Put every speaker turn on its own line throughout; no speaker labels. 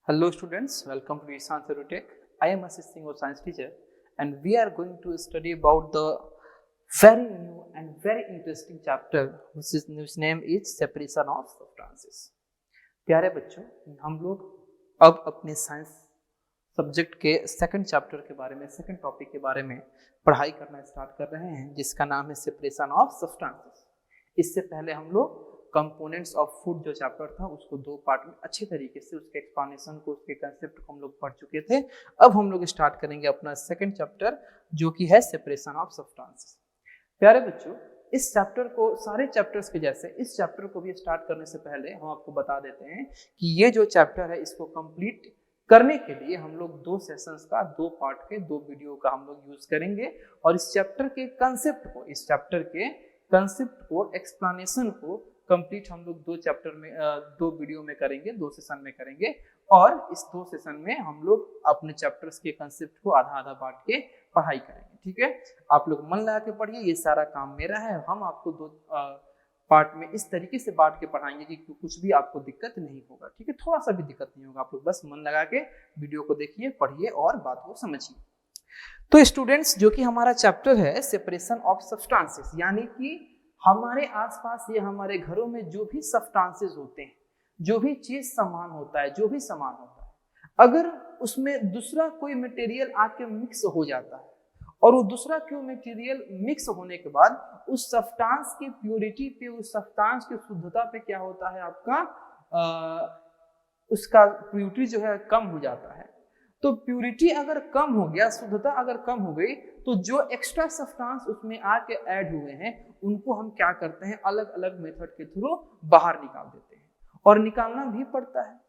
Hello students, welcome to Ishan Tech. I am assisting our science teacher and we are going to study about the very new and very interesting chapter whose name is separation of substances. प्यारे बच्चों, हम लोग अब अपने science subject के second chapter के बारे में, सेकंड टॉपिक के बारे में पढ़ाई करना स्टार्ट कर रहे हैं, जिसका नाम है सेपरेशन ऑफ सब्सटेंसेस। इससे पहले हम लोग कंपोनेंट्स ऑफ फूड जो चैप्टर था उसको दो पार्ट में अच्छे तरीके से उसके एक्सप्लेनेशन को, उसके कंसेप्ट को हम लोग पढ़ चुके थे। अब हम लोग स्टार्ट करेंगे अपना सेकंड चैप्टर जो कि है सेपरेशन ऑफ सब्सटेंसेस। प्यारे बच्चों, इस चैप्टर को सारे चैप्टर्स के जैसे इस चैप्टर को भी स्टार्ट करने से पहले हम आपको बता देते हैं कि ये जो चैप्टर है इसको कंप्लीट करने के लिए हम लोग दो सेशंस का, दो पार्ट के, दो वीडियो का हम लोग यूज करेंगे और इस चैप्टर के कंसेप्ट को, इस चैप्टर के कंसेप्ट को, एक्सप्लेनेशन को कंप्लीट हम लोग दो चैप्टर में, दो वीडियो में करेंगे, दो सेशन में करेंगे और इस दो सेशन में हम लोग अपने चैप्टर्स के कंसेप्ट को आधा आधा बांट के पढ़ाई करेंगे। ठीक है, आप लोग मन लगा के पढ़िए, ये सारा काम मेरा है। हम आपको दो पार्ट में इस तरीके से बांट के पढ़ाएंगे कि कुछ भी आपको दिक्कत नहीं होगा। ठीक है, थोड़ा सा भी दिक्कत नहीं होगा, आप लोग बस मन लगा के वीडियो को देखिए, पढ़िए और बात को समझिए। तो स्टूडेंट्स, जो कि हमारा चैप्टर है सेपरेशन ऑफ सब्सटेंसेस, यानी कि हमारे आसपास या हमारे घरों में जो भी सब्सटेंसेस होते हैं, जो भी चीज सामान होता है, जो भी सामान होता है, अगर उसमें दूसरा कोई मटेरियल आके मिक्स हो जाता है और वो दूसरा कोई मटेरियल मिक्स होने के बाद उस सब्सटेंस की प्योरिटी पे, उस सब्सटेंस की शुद्धता पे क्या होता है, आपका उसका प्योरिटी जो है कम हो जाता है। तो प्यूरिटी अगर कम हो गया, शुद्धता अगर कम हो गई, तो जो एक्स्ट्रा सब्सटेंस उसमें आके ऐड हुए हैं उनको हम क्या करते हैं, अलग अलग मेथड के थ्रू बाहर निकाल देते हैं। और निकालना भी पड़ता है,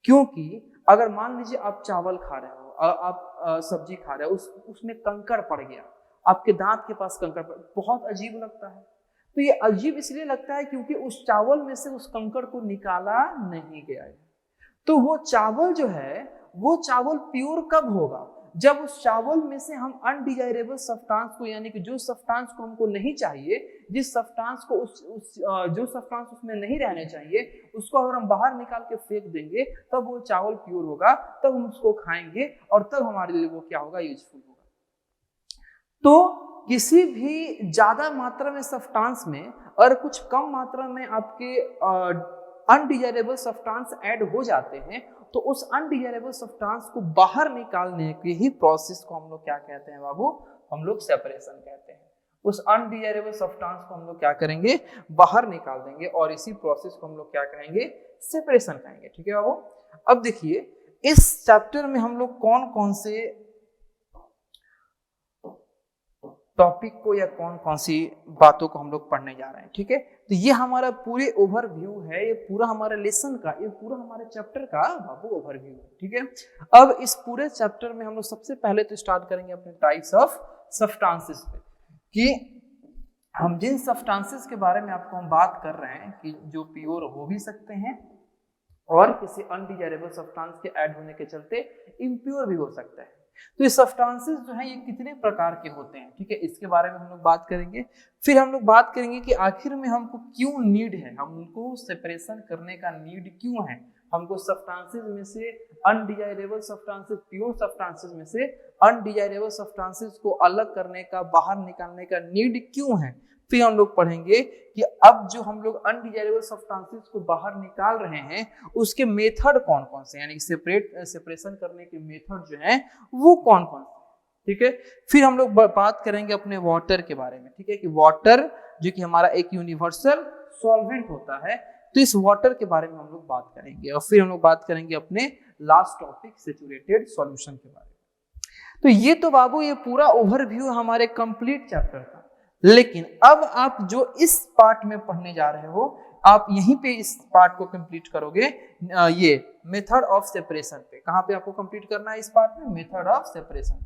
क्योंकि अगर मान लीजिए आप चावल खा रहे हो, आप सब्जी खा रहे हो, उसमें कंकड़ पड़ गया, आपके दांत के पास कंकड़ पड़, बहुत अजीब लगता है। तो ये अजीब इसलिए लगता है क्योंकि उस चावल में से उस कंकड़ को निकाला नहीं गया है। तो वो चावल जो है, वो चावल प्योर कब होगा, जब उस चावल में से हम अनडिजायरेबल सब्सटेंस को, यानी कि जो सब्सटेंस को हमको नहीं चाहिए, जिस सब्सटेंस को जो सब्सटेंस उसमें नहीं रहने चाहिए, उसको अगर हम बाहर निकाल के फेंक देंगे, तब वो चावल प्योर होगा, तब हम उसको खाएंगे और तब हमारे लिए वो क्या होगा, यूजफुल होगा। तो किसी भी ज्यादा मात्रा में सब्सटेंस में और कुछ कम मात्रा में आपके अनडिजायरेबल सब्सटेंस ऐड हो जाते हैं, तो उस अनडिजायरेबल सब्सटेंस को बाहर निकालने की ही प्रोसेस को हम लोग क्या कहते हैं बाबू, हम लोग सेपरेशन कहते हैं। उस अनडिजायरेबल सब्सटेंस को हम लोग क्या करेंगे, बाहर निकाल देंगे और इसी प्रोसेस को हम लोग क्या कहेंगे, सेपरेशन कहेंगे। ठीक है बाबू, अब देखिए इस चैप्टर में हम लोग कौन कौन से टॉपिक को या कौन कौन सी बातों को हम लोग पढ़ने जा रहे हैं। ठीक है, तो ये हमारा पूरे ओवरव्यू है, ये पूरा हमारे लेसन का, ये पूरा हमारे चैप्टर का बाबू ओवरव्यू है। ठीक है, अब इस पूरे चैप्टर में हम लोग सबसे पहले तो स्टार्ट करेंगे अपने टाइप्स ऑफ सब्सटेंसेस पे, कि हम जिन सब्सटेंसेस के बारे में आपको हम बात कर रहे हैं कि जो प्योर हो भी सकते हैं और किसी अनडिजायरेबल सब्सटेंस के ऐड होने के चलते इम्प्योर भी हो सकता है। तो ये सब्सटेंसेस जो है ये कितने प्रकार के होते हैं, ठीक है, इसके बारे में हम लोग बात करेंगे। फिर हम लोग बात करेंगे कि आखिर में हमको क्यों नीड है, हम उनको सेपरेशन करने का नीड क्यों है, हमको सब्सटेंसेस में से अनडिजायरेबल सब्सटेंसेस, प्योर सब्सटेंसेस में से अनडिजायरेबल सब्सटेंसेस को अलग करने का, बाहर निकालने का नीड क्यों है। फिर हम लोग पढ़ेंगे कि अब जो हम लोग अनडिजायरेबल सब्सटेंसेस को बाहर निकाल रहे हैं उसके मेथड कौन कौन से, यानी सेपरेशन करने के मेथड जो हैं वो कौन कौन से। ठीक है, फिर हम लोग बात करेंगे अपने वाटर के बारे में। ठीक है, कि वाटर जो कि हमारा एक यूनिवर्सल सॉल्वेंट होता है, तो इस वाटर के बारे में हम लोग बात करेंगे। और फिर हम लोग बात करेंगे अपने लास्ट टॉपिक सैचुरेटेड सॉल्यूशन के बारे में। तो ये तो बाबू ये पूरा ओवरव्यू हमारे कंप्लीट चैप्टर का। लेकिन अब आप जो इस पार्ट में पढ़ने जा रहे हो, आप यहीं पे इस पार्ट को कंप्लीट करोगे, ये मेथड ऑफ सेपरेशन पे। कहां पे आपको कंप्लीट करना है इस पार्ट में, मेथड ऑफ सेपरेशन।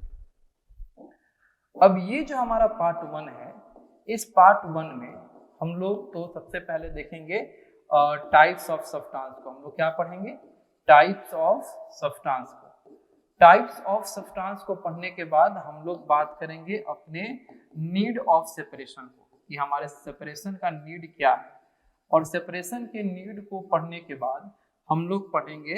अब ये जो हमारा पार्ट 1 है, इस पार्ट 1 में हम लोग तो सबसे पहले देखेंगे टाइप्स ऑफ सब्सटेंस को। हम लोग क्या पढ़ेंगे, टाइप्स ऑफ सब्सटेंस को। टाइप्स ऑफ सब्सटेंस को पढ़ने के बाद हम लोग बात करेंगे अपने नीड ऑफ सेपरेशन को, कि हमारे सेपरेशन का नीड क्या है। और सेपरेशन के नीड को पढ़ने के बाद हम लोग पढ़ेंगे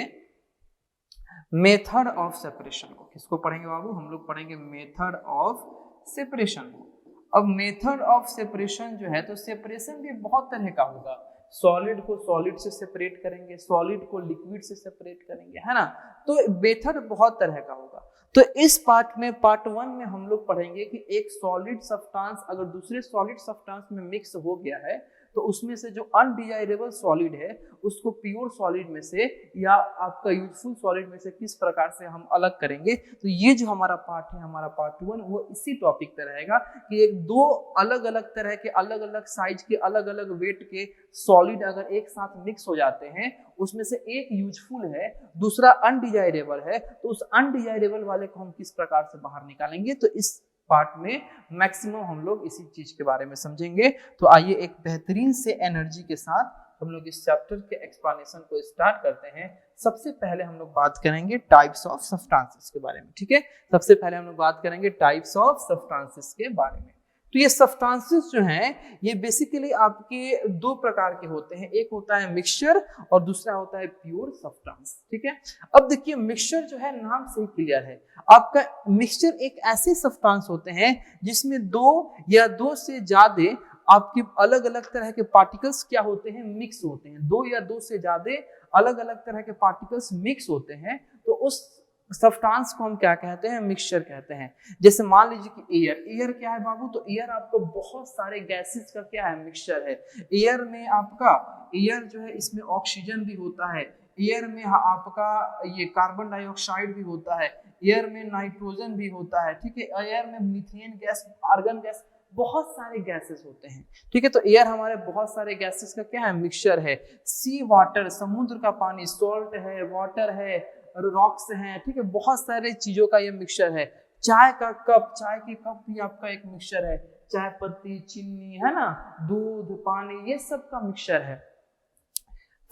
मेथड ऑफ सेपरेशन को किसको पढ़ेंगे बाबू, हम लोग पढ़ेंगे मेथड ऑफ सेपरेशन को। अब मेथड ऑफ सेपरेशन जो है, तो सेपरेशन भी बहुत तरह का होगा। सॉलिड को सॉलिड से सेपरेट करेंगे, सॉलिड को लिक्विड से सेपरेट करेंगे, है ना। तो मेथड बहुत तरह का होगा। तो इस पार्ट में, पार्ट 1 में हम लोग पढ़ेंगे कि एक सॉलिड सब्सटेंस अगर दूसरे सॉलिड सब्सटेंस में मिक्स हो गया है, तो उसमें से जो अनडिजायरेबल सॉलिड है उसको प्योर सॉलिड में से या आपका यूजफुल सॉलिड में से किस प्रकार से हम अलग करेंगे। तो ये जो हमारा पार्ट है, हमारा पार्ट 1, वो इसी टॉपिक पे रहेगा कि एक दो अलग अलग तरह के, अलग अलग साइज के, अलग अलग वेट के सॉलिड अगर एक साथ मिक्स हो जाते हैं, उसमें से एक यूजफुल है, दूसरा अनडिजायरेबल है, तो उस अनडिजायरेबल वाले को हम किस प्रकार से बाहर निकालेंगे। तो इस पार्ट में मैक्सिमम हम लोग इसी चीज के बारे में समझेंगे। तो आइए एक बेहतरीन से एनर्जी के साथ हम लोग इस चैप्टर के एक्सप्लेनेशन को स्टार्ट करते हैं। सबसे पहले हम लोग बात करेंगे टाइप्स ऑफ सब्सटेंसेस के बारे में, ठीक है। सबसे पहले हम लोग बात करेंगे टाइप्स ऑफ सब्सटेंसेस के बारे में। तो ये सब्सटेंसेस जो हैं, ये बेसिकली आपके दो प्रकार के होते हैं, एक होता है मिक्सचर और दूसरा होता है प्योर सब्सटेंस, ठीक है। अब देखिए, मिक्सचर जो है नाम से ही क्लियर है, आपका मिक्सचर एक ऐसे सब्सटेंस होते हैं जिसमें दो या दो से ज्यादा आपके अलग अलग तरह के पार्टिकल्स क्या होते हैं, मिक्स होते हैं। दो या दो से ज्यादा अलग अलग तरह के पार्टिकल्स मिक्स होते हैं, तो उस सब्सटेंस को हम क्या कहते हैं, मिक्सचर कहते हैं। जैसे मान लीजिए कि एयर क्या है बाबू, तो एयर आपको बहुत सारे गैसेस का क्या है, मिक्सचर है। एयर में आपका, एयर जो है इसमें ऑक्सीजन भी होता है, एयर में आपका ये कार्बन डाइऑक्साइड भी होता है, एयर में नाइट्रोजन भी होता है, ठीक है। एयर में मीथेन गैस, आर्गन गैस, बहुत सारे गैसेस होते हैं, ठीक है। तो एयर हमारे बहुत सारे गैसेस का क्या है, मिक्सचर है। सी वाटर, समुद्र का पानी, सॉल्ट है, वाटर है, रॉक्स हैं, ठीक है। बहुत सारे चीजों का ये मिक्सचर है। चाय का कप, चाय की कप भी आपका एक मिक्सचर है। चाय पत्ती, चीनी, है ना, दूध, पानी, ये सब का मिक्सचर है।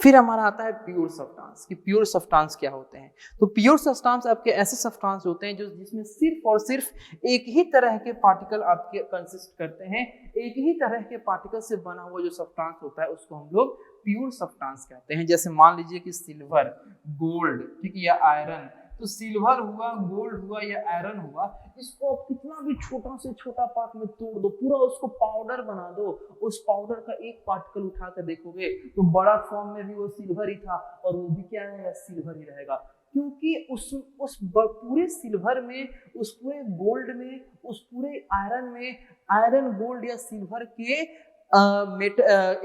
फिर हमारा आता है प्योर सब्सटेंस कि प्योर सब्सटेंस क्या होते हैं। तो प्योर सब्सटेंस आपके ऐसे सब्सटेंस होते हैं जो जिसमें सिर्फ और सिर्फ एक ही तरह के पार्टिकल आपके कंसिस्ट करते हैं। एक ही तरह के पार्टिकल से बना हुआ जो सब्सटेंस होता है उसको हम लोग प्योर सब्सटेंस कहते हैं। जैसे मान लीजिए कि सिल्वर, गोल्ड, ठीक है, या आयरन। तो सिल्वर हुआ, गोल्ड हुआ या आयरन हुआ, इसको आप कितना भी छोटा से छोटा पार्ट में तोड़ दो, पूरा उसको पाउडर बना दो, उस पाउडर का एक पार्टिकल उठा कर देखोगे तो बड़ा फॉर्म में भी वो सिल्वर ही था और वो भी क्या है, सिल्वर ही रहेगा। क्योंकि उस पूरे सिल्वर में, उस पूरे गोल्ड में, उस पूरे आयरन में, आयरन, गोल्ड या सिल्वर के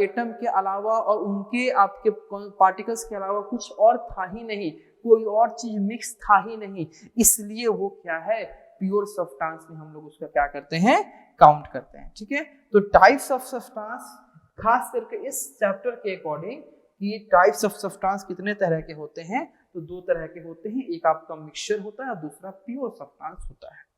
एटम के अलावा और उनके आपके पार्टिकल्स के अलावा कुछ और था ही नहीं, कोई और चीज मिक्स था ही नहीं। इसलिए वो क्या है, प्योर सब्सटेंस में हम लोग उसका क्या करते हैं, काउंट करते हैं, ठीक है। तो टाइप्स ऑफ सब्सटेंस, खास करके इस चैप्टर के अकॉर्डिंग कि टाइप्स ऑफ सब्सटेंस कितने तरह के होते हैं, तो दो तरह के होते हैं, एक आपका मिक्सचर होता है और दूसरा प्योर सब्सटेंस होता है।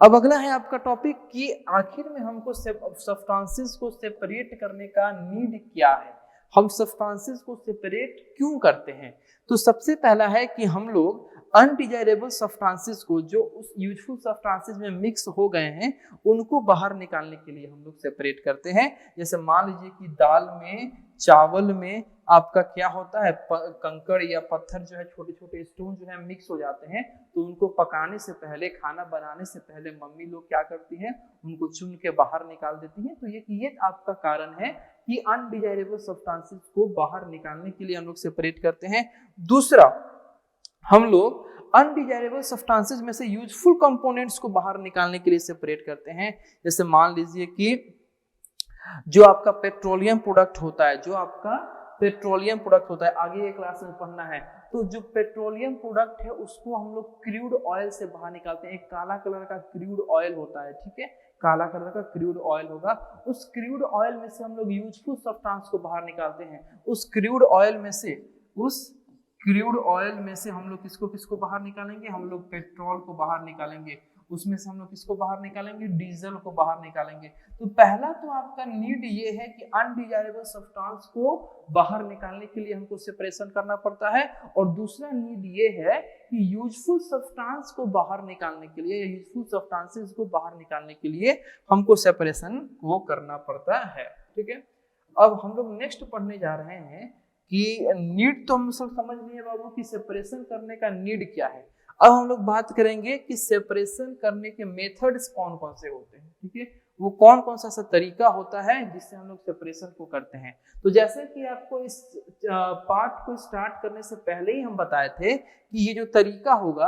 अब अगला है आपका टॉपिक कि आखिर में हमको सब्सटेंसेस को सेपरेट करने का नीड क्या है, हम सब्सटेंसेस को सेपरेट क्यों करते हैं। तो सबसे पहला है कि हम लोग अनडिजायरेबल सब्सटेंसेस को, जो उस यूजफुल सब्सटेंसेस में मिक्स हो गए हैं, उनको बाहर निकालने के लिए हम लोग सेपरेट करते हैं। जैसे मान लीजिए कि दाल में, चावल में आपका क्या होता है, कंकड़ या पत्थर जो है, छोटे छोटे स्टोन जो है मिक्स हो जाते हैं। तो उनको पकाने से पहले, खाना बनाने से पहले मम्मी लोग क्या करती हैं, उनको चुन के बाहर निकाल देती हैं। तो ये आपका कारण है कि अनडिजायरेबल सब्सटेंसेस को बाहर निकालने के लिए हम लोग सेपरेट करते हैं। दूसरा, हम लोग अनडिजायरेबल सब्सटेंसेस में से यूजफुल कंपोनेंट्स को बाहर निकालने के लिए सेपरेट करते हैं। जैसे मान लीजिए कि जो आपका पेट्रोलियम प्रोडक्ट होता है, जो आपका पेट्रोलियम प्रोडक्ट होता है, आगे एक क्लास में पढ़ना है। तो जो पेट्रोलियम प्रोडक्ट है उसको हम लोग क्रूड ऑयल से बाहर निकालते हैं। एक काला कलर का क्रूड ऑयल होता है, ठीक है, काला कलर का क्रूड ऑयल होगा। उस क्रूड ऑयल में से हम लोग यूजफुल सब्सटेंस को बाहर निकालते हैं। उस क्रूड ऑयल में से हम लोग किसको बाहर निकालेंगे, हम लोग पेट्रोल को बाहर निकालेंगे। उसमें से हम लोग किसको बाहर निकालेंगे, डीजल को बाहर निकालेंगे। तो पहला तो आपका नीड ये है कि अनडिजायरेबल सब्सटेंस को बाहर निकालने के लिए हमको सेपरेशन करना पड़ता है। और दूसरा नीड ये है कि यूजफुल सब्सटेंस को बाहर निकालने के लिए, यूजफुल सब्सटेंसेस को बाहर निकालने के लिए हमको सेपरेशन को करना पड़ता है, ठीक है। अब हम लोग नेक्स्ट पढ़ने जा रहे हैं कि नीड तो हम सब समझ लिए बाबू कि सेपरेशन करने का नीड क्या है। अब हम लोग बात करेंगे कि सेपरेशन करने के मेथड्स कौन कौन से होते हैं, ठीक है, वो कौन कौन सा ऐसा तरीका होता है जिससे हम लोग सेपरेशन को करते हैं। तो जैसे कि आपको इस पार्ट को स्टार्ट करने से पहले ही हम बताए थे कि ये जो तरीका होगा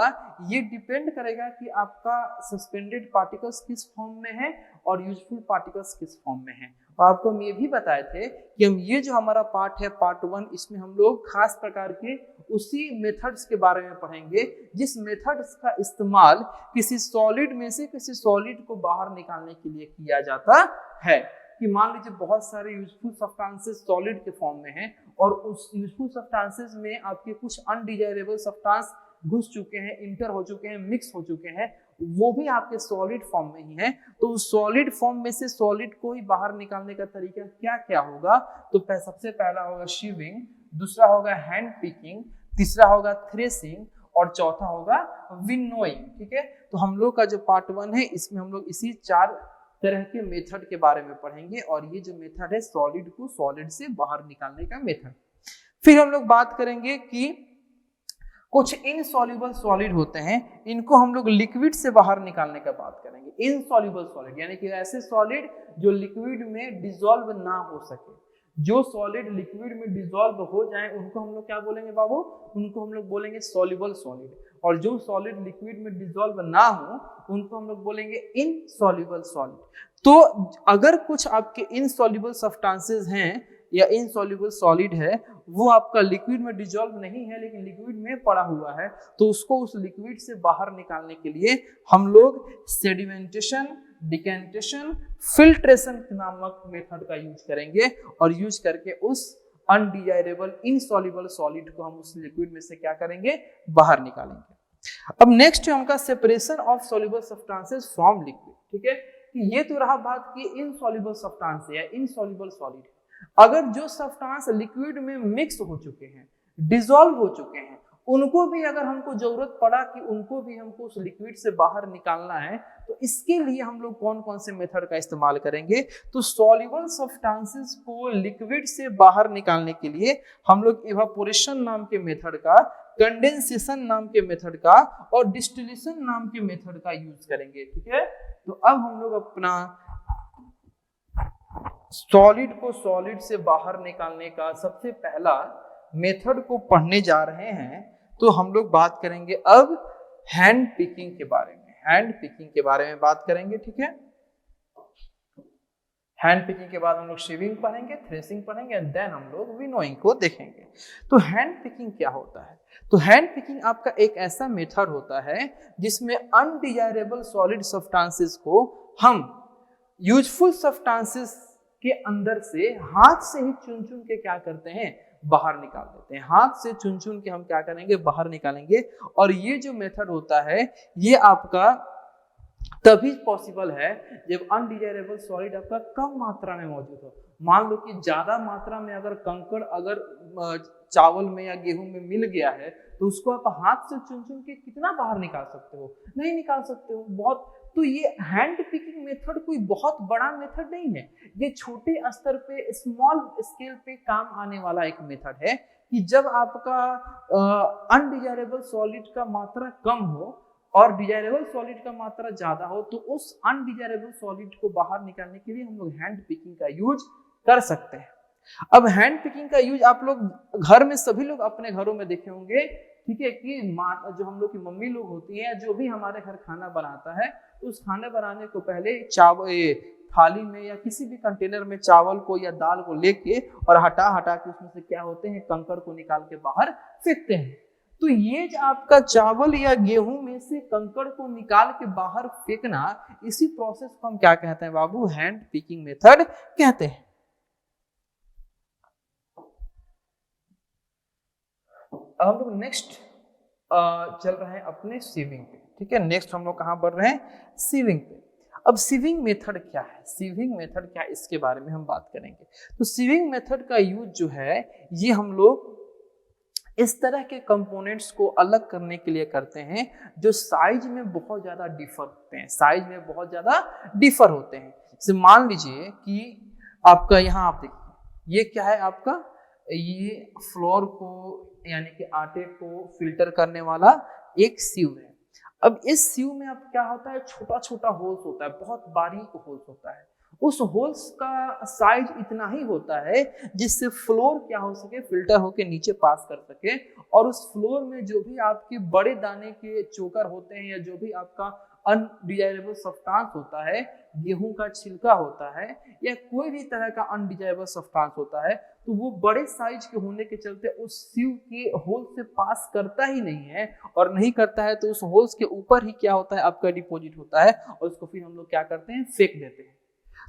ये डिपेंड करेगा कि आपका सस्पेंडेड पार्टिकल्स किस फॉर्म में है और यूजफुल पार्टिकल्स किस फॉर्म में है। और आपको हम ये भी बताए थे कि हम ये जो हमारा पार्ट है पार्ट 1, इसमें हम लोग खास प्रकार के उसी मेथड्स के बारे में पढ़ेंगे जिस मेथड्स का इस्तेमाल किसी सॉलिड में से किसी सॉलिड को बाहर निकालने के लिए किया जाता है। कि मान लीजिए बहुत सारे यूजफुल सब्सटेंसेस सॉलिड के फॉर्म में हैं और उस यूजफुल सब्सटेंसेस में आपके कुछ अनडिजायरेबल सब्सटेंस घुस चुके हैं, इंटर हो चुके हैं, मिक्स हो चुके हैं, वो भी आपके सॉलिड फॉर्म में ही है। तो उस सॉलिड फॉर्म में से सॉलिड को ही बाहर निकालने का तरीका क्या क्या होगा? तो सबसे पहला होगा शीविंग, दूसरा होगा हैंड पिकिंग, तीसरा होगा थ्रेसिंग और चौथा होगा विनोइंग। ठीक है, तो हम लोग का जो पार्ट 1 है इसमें हम लोग इसी 4 तरह के मेथड के बारे में पढ़ेंगे और ये जो मेथड है सॉलिड को सॉलिड से बाहर निकालने का मेथड। फिर हम लोग बात करेंगे कि कुछ इनसॉल्युबल सॉलिड होते हैं, इनको हम लोग लिक्विड से बाहर निकालने का बात करेंगे। इनसॉल्युबल सॉलिड यानी कि ऐसे सॉलिड जो लिक्विड में डिसॉल्व ना हो सके। जो सॉलिड लिक्विड में डिसॉल्व हो जाए उनको हम लोग क्या बोलेंगे बाबू? उनको हम लोग बोलेंगे सॉल्युबल सॉलिड। और जो सॉलिड लिक्विड में डिसॉल्व ना हो उनको हम लोग बोलेंगे इनसॉल्युबल सॉलिड। तो अगर कुछ आपके इनसॉल्युबल सब्सटेंसेस हैं या इनसॉल्युबल सॉलिड है, वो आपका लिक्विड में डिसॉल्व नहीं है लेकिन लिक्विड में पड़ा हुआ है, तो उसको उस लिक्विड से बाहर निकालने के लिए हम लोग सेडिमेंटेशन, डिकेंटेशन, फिल्ट्रेशन नामक मेथड का यूज करेंगे और यूज करके उस अनडिजायरेबल इनसॉल्युबल सॉलिड को हम उस लिक्विड में से क्या करेंगे? बाहर निकालेंगे। अब नेक्स्ट है उनका separation of soluble substances from liquid. ठीक है, ये तो रहा बात की इनसॉल्युबल सब्सटेंस या इनसॉल्युबल सॉलिड। अगर जो सब्सटेंस लिक्विड में मिक्स हो चुके हैं, डिसॉल्व हो चुके हैं, उनको भी अगर हमको जरूरत पड़ा कि उनको भी हमको उस लिक्विड से बाहर निकालना है, तो इसके लिए हम लोग कौन कौन से मेथड का इस्तेमाल करेंगे? तो सॉल्युबल सब्सटेंसेस को लिक्विड से बाहर निकालने के लिए हम लोग इवापोरेशन नाम के मेथड का, कंडेंसेशन नाम के मेथड का और डिस्टिलेशन नाम के मेथड का यूज करेंगे। ठीक है, तो अब हम लोग अपना सॉलिड को सॉलिड से बाहर निकालने का सबसे पहला मेथड को पढ़ने जा रहे हैं। तो हम लोग बात करेंगे अब हैंड पिकिंग के बारे में। हैंड पिकिंग के बारे में बात करेंगे। ठीक है, हैंड पिकिंग के बाद हम लोग शीविंग पढ़ेंगे, थ्रेसिंग पढ़ेंगे एंड देन हम लोग विनोइंग को देखेंगे। तो हैंड पिकिंग क्या होता है? तो हैंड पिकिंग आपका एक ऐसा मेथड होता है जिसमें अनडिजायरेबल सॉलिड सब्सटेंसेस को हम यूजफुल सब्सटेंसेस के अंदर से हाथ से ही चुन चुन के क्या करते हैं? बाहर निकाल देते हैं। हाथ से चुन चुन के हम क्या करेंगे? बाहर निकालेंगे। और ये जो मेथड होता है ये आपका तभी पॉसिबल है जब अनडिजायरेबल सॉलिड आपका कम मात्रा में मौजूद हो। मान लो कि ज्यादा मात्रा में अगर कंकड़ अगर चावल में या गेहूं में मिल गया है तो उसको आप हाथ से चुन चुन के कितना बाहर निकाल सकते हो? नहीं निकाल सकते हो, बहुत। तो ये हैंड पिकिंग मेथड कोई बहुत बड़ा मेथड नहीं है, ये छोटे स्तर पे, स्मॉल स्केल पे काम आने वाला एक मेथड है कि जब आपका अनडिजायरेबल सॉलिड का मात्रा कम हो और डिजायरेबल सॉलिड का मात्रा ज्यादा हो, तो उस अनडिजायरेबल सॉलिड को बाहर निकालने के लिए हम लोग हैंड पिकिंग का यूज कर सकते हैं। अब हैंड पिकिंग का यूज आप लोग घर में सभी लोग अपने घरों में देखे होंगे। ठीक है, कि जो हम लोग की मम्मी लोग होती हैं, जो भी हमारे घर खाना बनाता है, तो उस खाना बनाने को पहले चावल थाली में या किसी भी कंटेनर में चावल को या दाल को लेके और हटा हटा के उसमें से क्या होते हैं? कंकड़ को निकाल के बाहर फेंकते हैं। तो ये जो आपका चावल या गेहूं में से कंकड़ को निकाल के बाहर फेंकना, इसी प्रोसेस को हम क्या कहते हैं बाबू? हैंड पिकिंग मेथड कहते हैं। अब हम लोग नेक्स्ट चल रहे हैं अपने सीविंग पे। ठीक है, नेक्स्ट हम लोग कहाँ बढ़ रहे हैं? सीविंग पे। अब सीविंग मेथड क्या है? सीविंग मेथड क्या है, इसके बारे में हम बात करेंगे। तो सीविंग मेथड का यूज जो है ये हम लोग इस तरह के कंपोनेंट्स को अलग करने के लिए करते हैं जो साइज में बहुत ज्यादा डिफर होते हैं। साइज में बहुत ज्यादा डिफर होते हैं। जैसे मान लीजिए कि आपका यहाँ आप देखिए, ये क्या है? आपका ये फ्लोर को यानी कि आटे को फिल्टर करने वाला एक सीव है। अब इस सीव में अब क्या होता है, छोटा छोटा होल्स होता है, बहुत बारीक होल्स होता है। उस होल्स का साइज इतना ही होता है जिससे फ्लोर क्या हो सके, फिल्टर होके नीचे पास कर सके, और उस फ्लोर में जो भी आपके बड़े दाने के चोकर होते हैं या जो भी आपका अनडिजायरेबल सब्सटेंस होता है, गेहूं का छिलका होता है या कोई भी तरह का अनडिजायरेबल सब्सटेंस होता है, तो वो बड़े साइज के होने के चलते उस सीव के होल से पास करता ही नहीं है, और नहीं करता है तो उस होल्स के ऊपर ही क्या होता है, आपका डिपॉजिट होता है, और उसको फिर हम लोग क्या करते हैं, फेंक देते हैं।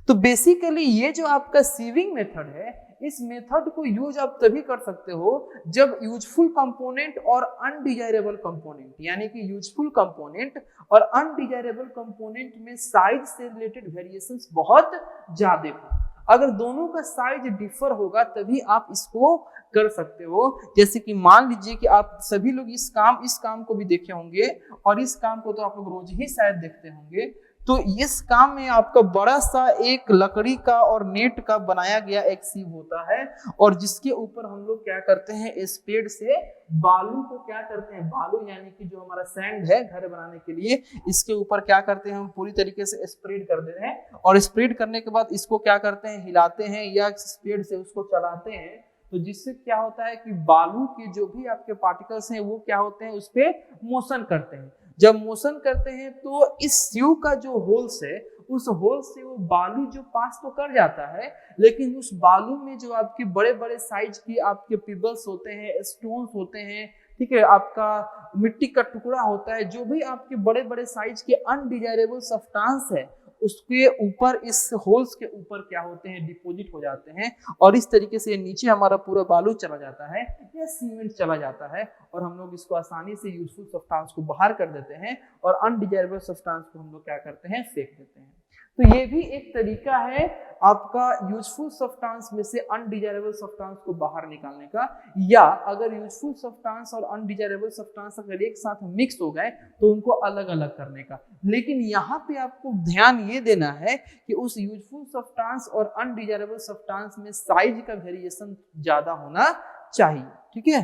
तो बेसिकली ये जो आपका सीविंग मेथड है, इस मेथड को यूज आप तभी कर सकते हो जब यूजफुल कंपोनेंट और अनडिजायरेबल कंपोनेंट, यानी कि यूजफुल कंपोनेंट और अनडिजायरेबल कंपोनेंट में साइज से रिलेटेड वेरिएशंस बहुत ज्यादा हो। अगर दोनों का साइज डिफर होगा तभी आप इसको कर सकते हो। जैसे कि मान लीजिए कि आप सभी लोग इस काम को भी देखे होंगे, और इस काम को तो आप लोग रोज ही शायद देखते होंगे। तो इस काम में आपका बड़ा सा एक लकड़ी का और नेट का बनाया गया एक सीव होता है, और जिसके ऊपर हम लोग क्या करते हैं, स्पेड से बालू को क्या करते हैं, बालू यानी कि जो हमारा सैंड है घर बनाने के लिए, इसके ऊपर क्या करते हैं, हम पूरी तरीके से स्प्रेड कर देते हैं, और स्प्रेड करने के बाद इसको क्या करते हैं, हिलाते हैं या स्पेड से उसको चलाते हैं। तो जिससे क्या होता है कि बालू के जो भी आपके पार्टिकल्स हैं वो क्या होते हैं, उस पर मोशन करते हैं। जब मोशन करते हैं तो इस सीव का जो होल्स है, उस होल से वो बालू जो पास तो कर जाता है, लेकिन उस बालू में जो आपके बड़े बड़े साइज की आपके पिबल्स होते हैं, स्टोन्स होते हैं, ठीक है, आपका मिट्टी का टुकड़ा होता है, जो भी आपके बड़े बड़े साइज के अनडिजायरेबल सब्सटेंस है, उसके ऊपर, इस होल्स के ऊपर क्या होते हैं, डिपॉजिट हो जाते हैं, और इस तरीके से नीचे हमारा पूरा बालू चला जाता है या सीमेंट चला जाता है, और हम लोग इसको आसानी से यूजफुल सब्सटेंस को बाहर कर देते हैं, और अनडिजायरेबल सब्सटेंस को हम लोग क्या करते हैं, फेंक देते हैं। तो ये भी एक तरीका है आपका यूजफुल सब्सटेंस में से अनडिजायरेबल सब्सटेंस को बाहर निकालने का, या अगर यूजफुल सब्सटेंस और अनडिजायरेबल सब्सटेंस अगर एक साथ मिक्स हो गए तो उनको अलग अलग करने का। लेकिन यहाँ पे आपको ध्यान ये देना है कि उस यूजफुल सब्सटेंस और अनडिजायरेबल सब्सटेंस में साइज का वेरिएशन ज्यादा होना चाहिए, ठीक है।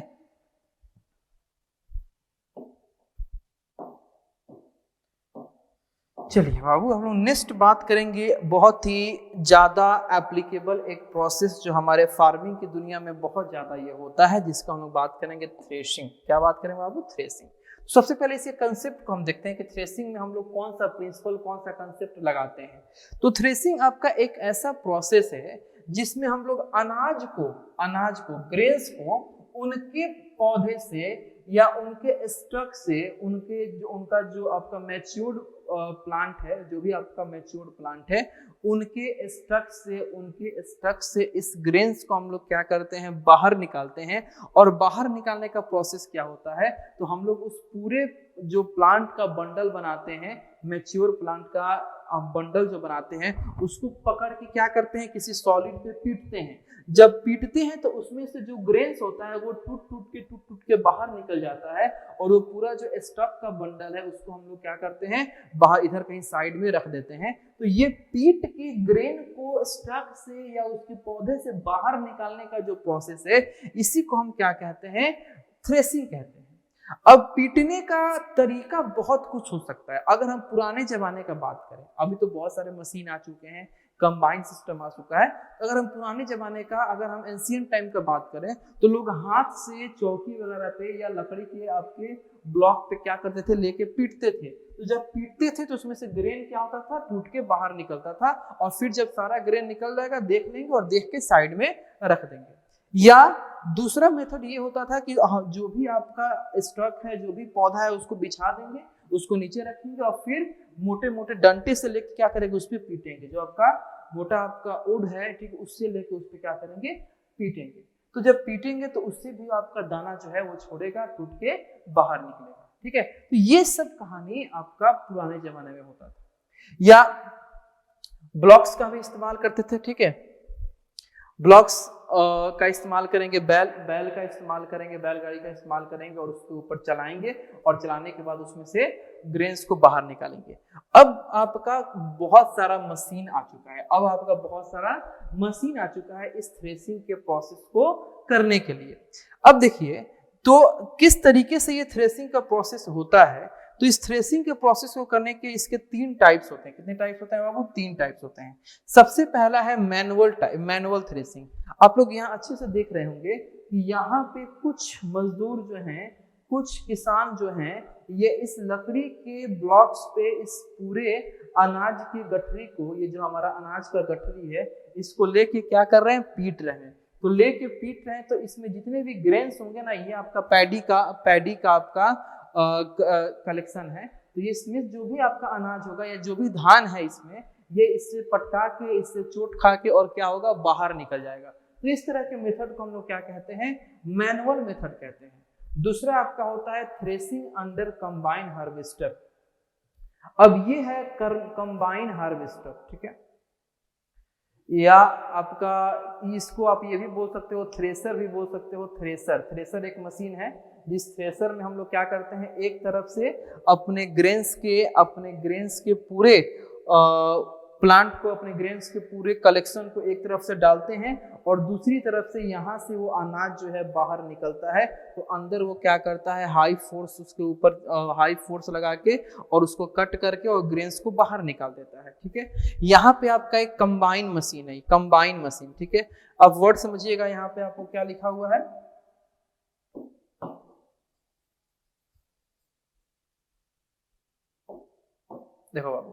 चलिए बाबू, हम लोग नेक्स्ट बात करेंगे, बहुत ही ज़्यादा एप्लीकेबल एक प्रोसेस जो हमारे फार्मिंग की दुनिया में बहुत ज़्यादा ये होता है, जिसका हम लोग बात करेंगे थ्रेशिंग। क्या बात करेंगे बाबू, थ्रेशिंग। सबसे पहले इसे कंसेप्ट को हम देखते हैं कि थ्रेशिंग में हम लोग कौन सा प्रिंसिपल, कौन सा कंसेप्ट लगाते हैं। तो थ्रेशिंग आपका एक ऐसा प्रोसेस है जिसमें हम लोग अनाज को ग्रेन्स को उनके पौधे से या उनके स्टक से, उनका जो आपका मैच्योर्ड प्लांट है, जो भी आपका मैच्योर्ड प्लांट है, उनके स्टक से इस ग्रेन्स को हम लोग क्या करते हैं, बाहर निकालते हैं। और बाहर निकालने का प्रोसेस क्या होता है, तो हम लोग उस पूरे जो प्लांट का बंडल बनाते हैं, मैच्योर प्लांट का बंडल जो बनाते हैं, उसको पकड़ के क्या करते हैं, किसी सॉलिड पे पीटते हैं। जब पीटते हैं तो उसमें से जो ग्रेन्स होता है वो टूट के बाहर निकल जाता है, और वो पूरा जो स्टक का बंडल है उसको हम लोग क्या करते हैं, बाहर इधर कहीं साइड में रख देते हैं। तो ये पीट के ग्रेन को स्टक से या उसके पौधे से बाहर निकालने का जो प्रोसेस है, इसी को हम क्या कहते हैं, थ्रेशिंग कहते हैं। अब पीटने का तरीका बहुत कुछ हो सकता है। अगर हम पुराने जमाने का बात करें, अभी तो बहुत सारे मशीन आ चुके हैं, कंबाइन सिस्टम आ चुका है। अगर हम पुराने जमाने का, अगर हम एंशिएंट टाइम का बात करें, तो लोग हाथ से चौकी वगैरह पे या लकड़ी के आपके ब्लॉक पे क्या करते थे, लेके पीटते थे। तो जब पीटते थे तो उसमें से ग्रेन क्या होता था, टूट के बाहर निकलता था, और फिर जब सारा ग्रेन निकल जाएगा देख लेंगे और देख के साइड में रख देंगे। या दूसरा मेथड ये होता था कि जो भी आपका स्टक है, जो भी पौधा है, उसको बिछा देंगे, उसको नीचे रखेंगे, और फिर मोटे मोटे डंटे से लेके क्या करेंगे, उस पर पीटेंगे। जो आपका मोटा आपका वुड है, ठीक, उससे लेके उस पर क्या करेंगे, पीटेंगे। तो जब पीटेंगे तो उससे भी आपका दाना जो है वो छोड़ेगा, टूट के बाहर निकलेगा, ठीक है। तो ये सब कहानी आपका पुराने जमाने में होता था। या ब्लॉक्स का भी इस्तेमाल करते थे, ठीक है। ब्लॉक्स का इस्तेमाल करेंगे, बैल का इस्तेमाल करेंगे, बैलगाड़ी का इस्तेमाल करेंगे, और उसके ऊपर चलाएंगे, और चलाने के बाद उसमें से ग्रेन्स को बाहर निकालेंगे। अब आपका बहुत सारा मशीन आ चुका है, अब आपका बहुत सारा मशीन आ चुका है इस थ्रेसिंग के प्रोसेस को करने के लिए। अब देखिए तो किस तरीके से ये थ्रेसिंग का प्रोसेस होता है। तो इस थ्रेसिंग के प्रोसेस को करने के इसके 3 टाइप्स होते हैं। कितने टाइप्स होते हैं बाबू? 3 टाइप्स होते हैं। सबसे पहला है मैनुअल थ्रेसिंग। आप लोग यहाँ अच्छे से देख रहे होंगे कि यहाँ पे कुछ मजदूर जो हैं, कुछ किसान जो हैं, ये इस लकड़ी के ब्लॉक्स पे इस पूरे अनाज की गठरी को, ये जो हमारा अनाज का गठरी है, इसको लेके क्या कर रहे हैं? पीट रहे हैं। तो लेके पीट रहे हैं तो इसमें जितने भी ग्रेन्स होंगे ना, ये आपका पैडी का आपका कलेक्शन है। तो ये इसमें जो भी आपका अनाज होगा या जो भी धान है इसमें, ये इससे पटका के, इससे चोट खा के और क्या होगा? बाहर निकल जाएगा। तो इस तरह के मेथड को हम लोग क्या कहते हैं? मैनुअल मेथड कहते हैं। दूसरा आपका होता है थ्रेसिंग अंडर कंबाइन हार्वेस्टर। अब ये है कंबाइन हार्वेस्टर, ठीक है, या आपका इसको आप ये भी बोल सकते हो, थ्रेसर भी बोल सकते हो। थ्रेसर एक मशीन है जिस थ्रेसर में हम लोग क्या करते हैं? एक तरफ से अपने ग्रेन्स के पूरे प्लांट को, अपने ग्रेन्स के पूरे कलेक्शन को एक तरफ से डालते हैं और दूसरी तरफ से यहाँ से वो अनाज जो है बाहर निकलता है। तो अंदर वो क्या करता है? हाई फोर्स उसके ऊपर हाई फोर्स लगा के और उसको कट करके और ग्रेन्स को बाहर निकाल देता है, ठीक है। यहाँ पे आपका एक कंबाइन मशीन है, कंबाइन मशीन, ठीक है। अब वर्ड समझिएगा, यहाँ पे आपको क्या लिखा हुआ है? देखो बाबू,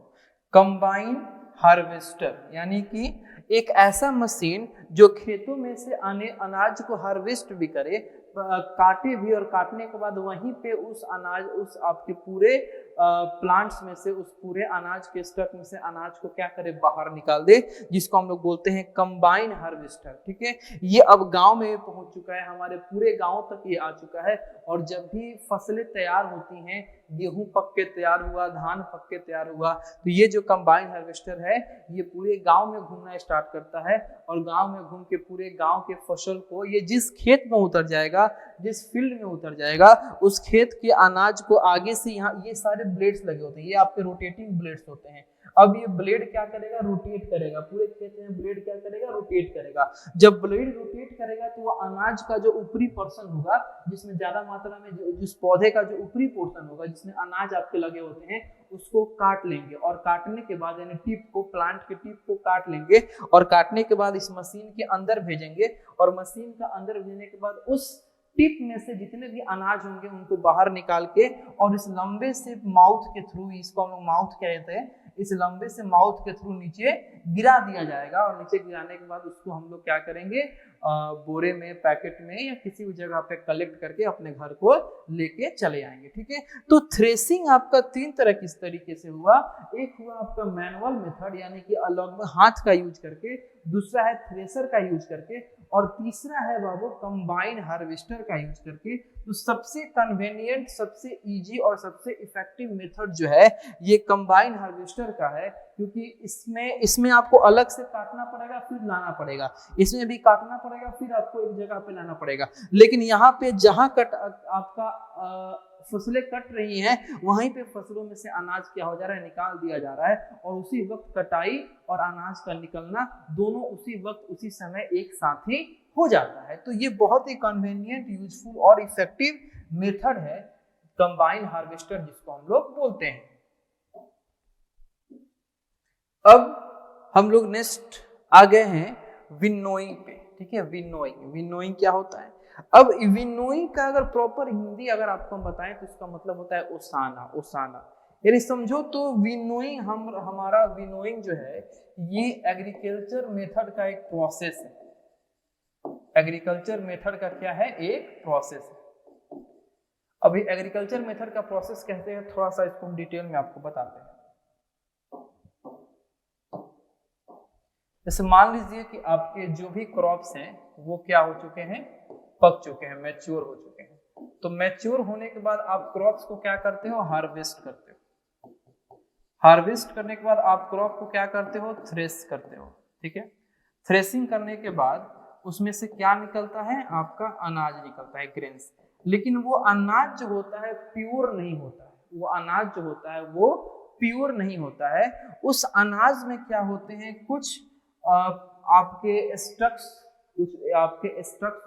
कंबाइन हार्वेस्टर यानी कि एक ऐसा मशीन जो खेतों में से आने अनाज को हार्वेस्ट भी करे, काटे भी, और काटने के बाद वहीं पे उस आपके पूरे प्लांट्स में से, उस पूरे अनाज के स्टक में से अनाज को क्या करे? बाहर निकाल दे, जिसको हम लोग बोलते हैं कंबाइन हार्वेस्टर, ठीक है। ये अब गांव में पहुंच चुका है, हमारे पूरे गांव तक ये आ चुका है। और जब भी फसलें तैयार होती हैं, गेहूं पक के तैयार हुआ, धान पक के तैयार हुआ, तो ये जो कंबाइन हार्वेस्टर है ये पूरे गांव में घूमना स्टार्ट करता है और गांव में घूम के पूरे गांव के फसल को, ये जिस खेत में उतर जाएगा, जिस फील्ड में उतर जाएगा, उस खेत के अनाज को आगे से, यहाँ ये सारे ब्लेड्स लगे होते हैं, ये आपके रोटेटिंग ब्लेड्स होते हैं। अब ये ब्लेड क्या करेगा? रोटेट करेगा, पूरे खेत में ब्लेड क्या करेगा? रोटेट करेगा। जब ब्लेड रोटेट करेगा तो वो अनाज का जो ऊपरी पोर्शन होगा, जिसमें ज्यादा मात्रा में जिस पौधे का जो ऊपरी पोर्शन होगा, जिसमें अनाज आपके लगे होते हैं, उसको काट लेंगे। और काटने के बाद यानी टिप को, प्लांट के टिप को काट लेंगे और काटने के बाद इस मशीन के अंदर भेजेंगे। और मशीन का अंदर भेजने के बाद उस टिप में से जितने भी अनाज होंगे उनको बाहर निकाल के और इस लंबे से माउथ के थ्रू, इसको हम लोग माउथ कहते हैं, इस लंबे से माउथ के थ्रू नीचे गिरा दिया जाएगा। और नीचे गिराने के बाद उसको हम लोग क्या करेंगे? बोरे में, पैकेट में या किसी भी जगह पे कलेक्ट करके अपने घर को लेके चले आएंगे, ठीक है। तो थ्रेसिंग आपका 3 तरह किस तरीके से हुआ। एक हुआ आपका मैनुअल मेथड यानी कि अलग हाथ का यूज करके, दूसरा है थ्रेसर का यूज करके, और तीसरा है बाबू कंबाइन हार्वेस्टर का यूज करके। तो सबसे कन्वीनियंट, सबसे इजी और सबसे इफेक्टिव मेथड जो है ये कंबाइन हार्वेस्टर का है, क्योंकि इसमें आपको अलग से काटना पड़ेगा, फिर लाना पड़ेगा, इसमें भी काटना पड़ेगा, फिर आपको एक जगह पे लाना पड़ेगा। लेकिन यहाँ पे जहां आपका फसलें कट रही हैं, वहीं पे फसलों में से अनाज क्या हो जा रहा है? निकाल दिया जा रहा है। और उसी वक्त कटाई और अनाज का निकलना दोनों उसी वक्त, उसी समय एक साथ ही हो जाता है। तो ये बहुत ही कन्वीनियंट, यूजफुल और इफेक्टिव मेथड है कंबाइन हार्वेस्टर, जिसको हम लोग बोलते हैं। अब हम लोग नेक्स्ट आ गए हैं विनोइंग पे, ठीक है। विनोइंग क्या होता है? अब विनोइंग का अगर प्रॉपर हिंदी अगर आपको हम बताएं तो इसका मतलब होता है ओसाना। यानी समझो तो विनोइंग, हमारा विनोइंग जो है ये एग्रीकल्चर मेथड का एक प्रोसेस है। एग्रीकल्चर मेथड का क्या है? एक प्रोसेस है। अभी एग्रीकल्चर मेथड का प्रोसेस कहते हैं, थोड़ा सा इसको हम डिटेल में आपको बताते हैं। जैसे मान लीजिए कि आपके जो भी क्रॉप्स हैं वो क्या हो चुके हैं? पक चुके हैं, मैच्योर हो चुके हैं। तो मैच्योर होने के बाद आप क्रॉप्स को क्या करते हो? हार्वेस्ट करते हो। हार्वेस्ट करने के बाद आप क्रॉप को क्या करते हो? थ्रेश करते हो, ठीक है। थ्रेशिंग करने के बाद उसमें से क्या निकलता है? आपका अनाज निकलता है, ग्रेन्स। लेकिन वो अनाज जो होता है प्योर नहीं होता है। वो अनाज जो होता है वो प्योर नहीं होता है। उस अनाज में क्या होते हैं, कुछ आपके स्ट्रक्स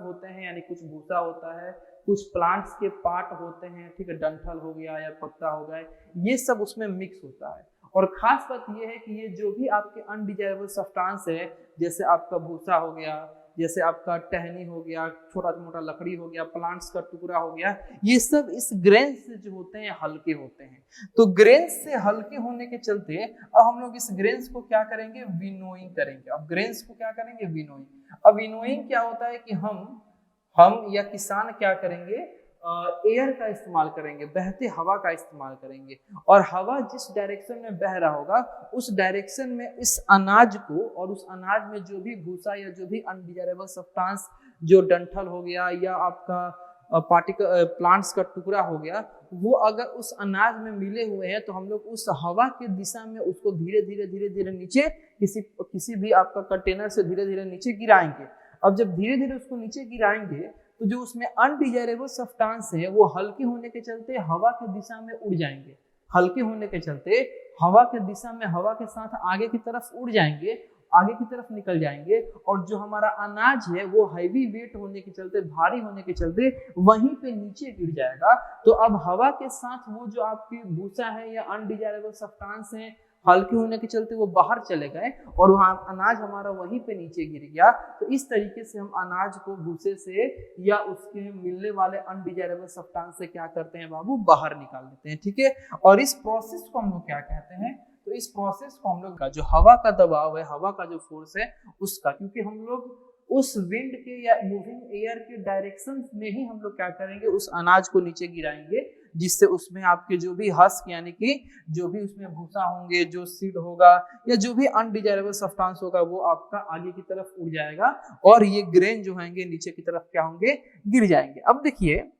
होते हैं, यानी कुछ भूसा होता है, कुछ प्लांट्स के पार्ट होते हैं, ठीक है, डंठल हो गया या पत्ता हो गया, ये सब उसमें मिक्स होता है। और खास बात ये है कि ये जो भी आपके अनडिजायरेबल सब्सटेंस है, जैसे आपका भूसा हो गया, जैसे आपका टहनी हो गया, छोटा मोटा लकड़ी हो गया, प्लांट्स का टुकड़ा हो गया, ये सब इस ग्रेन से जो होते हैं हल्के होते हैं। तो ग्रेन से हल्के होने के चलते अब हम लोग इस ग्रेन्स को क्या करेंगे, विनोइंग करेंगे। अब ग्रेन्स को क्या करेंगे, विनोइंग। अब विनोइंग क्या होता है कि हम या किसान क्या करेंगे, एयर का इस्तेमाल करेंगे, बहते हवा का इस्तेमाल करेंगे, और हवा जिस डायरेक्शन में बह रहा होगा उस डायरेक्शन में इस अनाज को, और उस अनाज में जो भी भूसा या जो भी अनडिजायरेबल सब्सटेंस, जो डंठल हो गया या आपका प्लांट्स का टुकड़ा हो गया, वो अगर उस अनाज में मिले हुए हैं तो हम लोग उस हवा के दिशा में उसको धीरे धीरे नीचे किसी भी आपका कंटेनर से धीरे धीरे नीचे गिराएंगे। अब जब धीरे धीरे उसको नीचे गिराएंगे तो जो उसमें अनडिजायरेबल सब्सटेंस है वो हल्के होने के चलते हवा की दिशा में उड़ जाएंगे, हल्के होने के चलते हवा की दिशा में हवा के साथ आगे की तरफ उड़ जाएंगे, आगे की तरफ निकल जाएंगे, और जो हमारा अनाज है वो हैवी वेट होने के चलते, भारी होने के चलते वहीं पे नीचे गिर जाएगा। तो अब हवा के साथ वो जो आपकी भूसा है या अनडिजायरेबल सब्सटेंस है, हल्के होने के चलते वो बाहर चले गए और वहाँ अनाज हमारा वहीं पे नीचे गिर गया। तो इस तरीके से हम अनाज को भूसे से या उसके मिलने वाले अनडिजायरेबल सब्सटेंस से क्या करते हैं बाबू, बाहर निकाल देते हैं, ठीक है। और इस प्रोसेस को हम लोग क्या कहते हैं, तो इस प्रोसेस को हम लोग का जो हवा का दबाव है, हवा का जो फोर्स है उसका, क्योंकि हम लोग उस विंड के या मूविंग एयर के डायरेक्शन में ही हम लोग क्या करेंगे, उस अनाज को नीचे गिराएंगे, जिससे उसमें आपके जो भी हस्क यानी कि जो भी उसमें भूसा होंगे, जो सीड होगा या जो भी अनडिजायरेबल सब्सटेंस होगा वो आपका आगे की तरफ उड़ जाएगा और ये ग्रेन जो होंगे नीचे की तरफ क्या होंगे, गिर जाएंगे। अब देखिए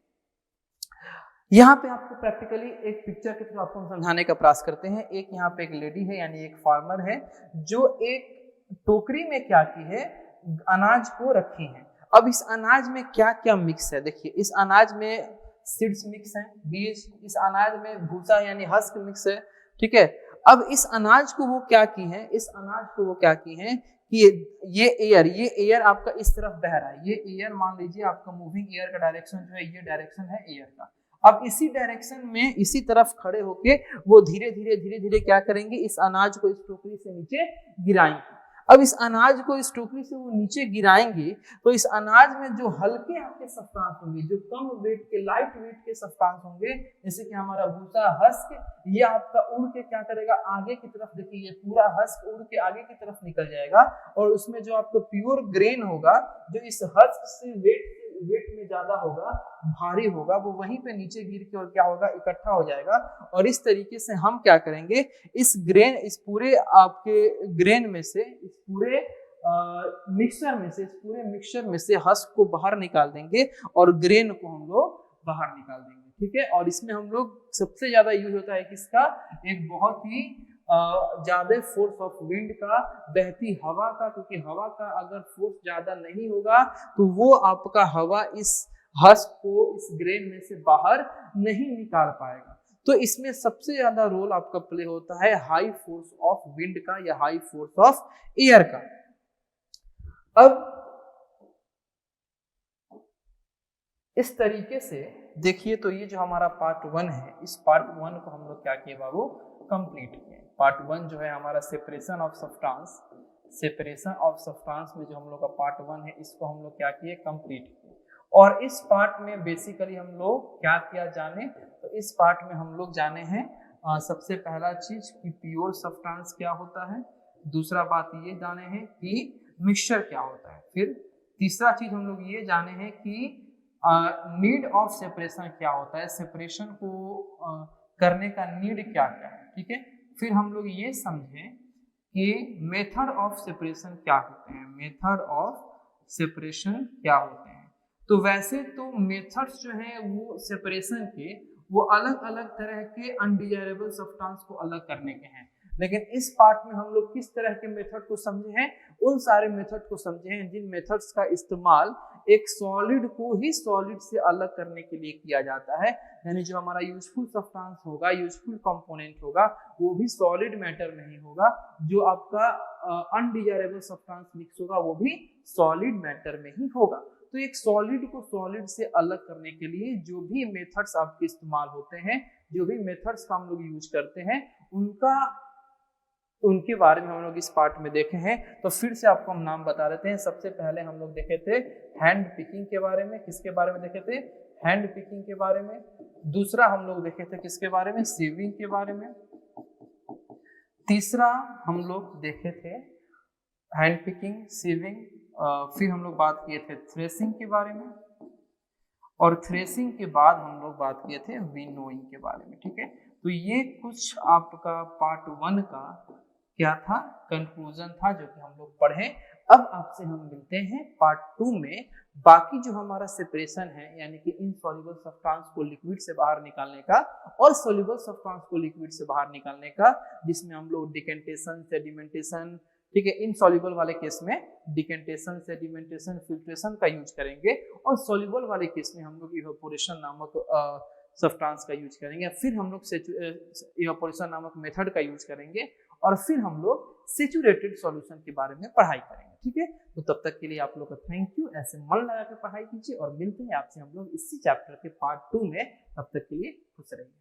यहाँ पे आपको प्रैक्टिकली एक पिक्चर के थ्रू आपको समझाने का प्रयास करते हैं। एक यहाँ पे एक लेडी है यानी एक फार्मर है जो एक टोकरी में क्या की है, अनाज को रखी है। अब इस अनाज में क्या क्या मिक्स है, देखिए इस अनाज में सीड्स मिक्स है, बीज, इस अनाज में भूसा यानी हस्क मिक्स है, ठीक है। अब इस अनाज को वो क्या की है, इस अनाज को वो क्या की है कि ये एयर आपका इस तरफ बह रहा है, ये एयर मान लीजिए आपका मूविंग एयर का डायरेक्शन जो है, ये डायरेक्शन है एयर का। अब इसी डायरेक्शन में इसी तरफ खड़े होके वो धीरे धीरे क्या करेंगे, इस अनाज को इस टोकरी से नीचे गिराएंगे। अब इस अनाज को इस टोकरी से वो नीचे गिराएंगे तो इस अनाज में जो हल्के आपके सब्सटेंस होंगे, जो कम वेट के, लाइट वेट के सब्सटेंस होंगे, जैसे कि हमारा भूसा, हस्क, ये आपका उड़ के क्या करेगा, आगे की तरफ, देखिए ये पूरा हस्क उड़ के आगे की तरफ निकल जाएगा और उसमें जो आपका प्योर ग्रेन होगा, जो इस हस्क से वेट में ज्यादा होगा, भारी होगा, वो वहीं पे नीचे गिर के और क्या होगा, इकट्ठा हो जाएगा। और इस तरीके से हम क्या करेंगे, इस पूरे आपके ग्रेन में से, इस पूरे मिक्सचर में से हस्क को बाहर निकाल देंगे और ग्रेन को हम लोग बाहर निकाल देंगे, ठीक है। और इसमें हम लोग सबसे ज्यादा यूज होता है किसका, एक बहुत ही ज्यादा फोर्स ऑफ विंड का, बहती हवा का, क्योंकि हवा का अगर फोर्स ज्यादा नहीं होगा तो वो आपका हवा इस हस्क को इस ग्रेन में से बाहर नहीं निकाल पाएगा। तो इसमें सबसे ज्यादा रोल आपका प्ले होता है हाई फोर्स ऑफ विंड का या हाई फोर्स ऑफ एयर का। अब इस तरीके से देखिए, तो ये जो हमारा पार्ट 1 है, इस पार्ट 1 को हम लोग क्या किए बाबू, कंप्लीट किए। पार्ट 1 जो है हमारा सेपरेशन ऑफ सब्सटेंस में जो हम लोग का पार्ट 1 है, इसको हम लोग क्या किए, कंप्लीट किए। और इस पार्ट में बेसिकली हम लोग क्या किया जाने, तो इस पार्ट में हम लोग जाने हैं सबसे पहला चीज कि प्योर सब्सटेंस क्या होता है, दूसरा बात ये जाने हैं कि मिक्सचर क्या होता है, फिर तीसरा चीज हम लोग ये जाने हैं कि नीड ऑफ सेपरेशन क्या होता है, सेपरेशन को करने का नीड क्या क्या है, ठीक है। फिर हम लोग ये समझें कि मेथड ऑफ सेपरेशन क्या होते हैं, मेथड ऑफ सेपरेशन क्या होते हैं। तो वैसे तो मेथड्स जो हैं वो सेपरेशन के, वो अलग अलग तरह के अनडिजायरेबल सब्सटेंस को अलग करने के हैं। लेकिन इस पार्ट में हम लोग किस तरह के मेथड को समझे हैं, उन सारे मेथड को समझे हैं जिन मेथड्स का इस्तेमाल एक सॉलिड को ही सॉलिड से अलग करने के लिए किया जाता है। यानी जो हमारा यूजफुल सब्सटेंस होगा, यूजफुल कंपोनेंट होगा, वो भी सॉलिड मैटर में ही होगा। जो आपका अनडिजायरेबल सब्सटेंस मिक्स होगा वो भी सॉलिड मैटर में ही होगा। तो एक सॉलिड को सॉलिड से अलग करने के लिए जो भी मेथड्स आपके इस्तेमाल होते हैं, जो भी मेथड्स का हम लोग यूज करते हैं, उनके बारे में हम लोग इस पार्ट में देखे हैं। तो फिर से आपको हम नाम बता देते हैं। सबसे पहले हम लोग देखे थे हैंड पिकिंग के बारे में। किसके बारे में देखे थे? हैंड पिकिंग के बारे में। दूसरा हम लोग देखे थे किसके बारे में? सीविंग के बारे में। तीसरा हम लोग देखे थे हैंड पिकिंग, सीविंग, फिर हम लोग बात किए थे थ्रेसिंग के बारे में, और थ्रेसिंग के बाद हम लोग बात किए थे विनोइंग के बारे में। ठीक है, तो ये कुछ आपका पार्ट 1 का क्या था, कंक्लूजन था, जो कि हम लोग पढ़े। अब आपसे हम मिलते हैं पार्ट 2 में। बाकी जो हमारा सेपरेशन है, यानी कि इनसॉल्युबल सब्सटेंस को लिक्विड से बाहर निकालने का और सॉल्युबल सब्सटेंस को लिक्विड से बाहर निकालने का, जिसमें हम लोग डिकेंटेशन, सेडिमेंटेशन, ठीक है, इनसॉल्युबल वाले केस में डिकेंटेशन, सेडिमेंटेशन, फिल्ट्रेशन का यूज करेंगे, और सॉल्युबल वाले केस में हम लोग इवेपोरेशन नामक सब्सटेंस का यूज करेंगे। फिर हम लोग इवेपोरेशन नामक मेथड का यूज करेंगे, और फिर हम लोग सैचुरेटेड सॉल्यूशन के बारे में पढ़ाई करेंगे। ठीक है, तो तब तक के लिए आप लोग का थैंक यू। ऐसे मन लगा के पढ़ाई कीजिए, और मिलते हैं आपसे हम लोग इसी चैप्टर के पार्ट 2 में। तब तक के लिए खुश रहिए।